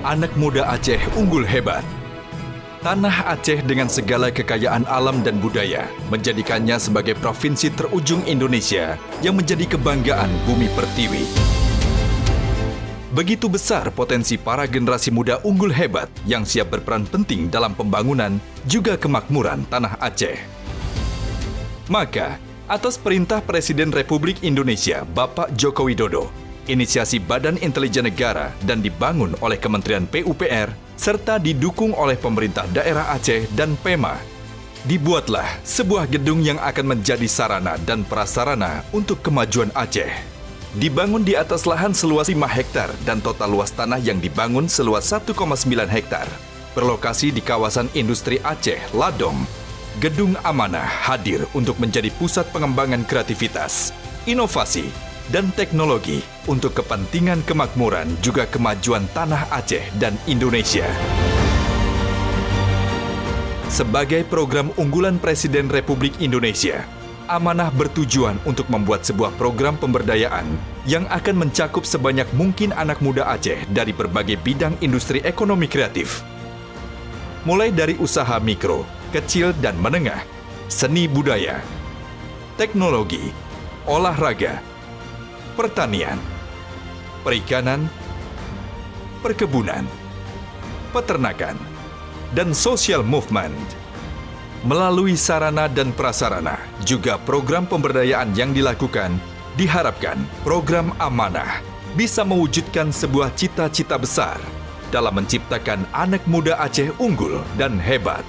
Anak muda Aceh unggul hebat. Tanah Aceh dengan segala kekayaan alam dan budaya menjadikannya sebagai provinsi terujung Indonesia yang menjadi kebanggaan bumi pertiwi. Begitu besar potensi para generasi muda unggul hebat yang siap berperan penting dalam pembangunan juga kemakmuran tanah Aceh. Maka, atas perintah Presiden Republik Indonesia Bapak Joko Widodo, inisiasi Badan Intelijen Negara dan dibangun oleh Kementerian PUPR serta didukung oleh pemerintah daerah Aceh dan Pema, dibuatlah sebuah gedung yang akan menjadi sarana dan prasarana untuk kemajuan Aceh. Dibangun di atas lahan seluas 5 hektar dan total luas tanah yang dibangun seluas 1,9 hektar. Berlokasi di kawasan industri Aceh, Ladong, Gedung Amanah hadir untuk menjadi pusat pengembangan kreativitas, inovasi, dan teknologi untuk kepentingan kemakmuran juga kemajuan tanah Aceh dan Indonesia. Sebagai program unggulan Presiden Republik Indonesia, Amanah bertujuan untuk membuat sebuah program pemberdayaan yang akan mencakup sebanyak mungkin anak muda Aceh dari berbagai bidang industri ekonomi kreatif. Mulai dari usaha mikro, kecil dan menengah, seni budaya, teknologi, olahraga, pertanian, perikanan, perkebunan, peternakan, dan social movement. Melalui sarana dan prasarana, juga program pemberdayaan yang dilakukan, diharapkan program Amanah bisa mewujudkan sebuah cita-cita besar dalam menciptakan anak muda Aceh unggul dan hebat.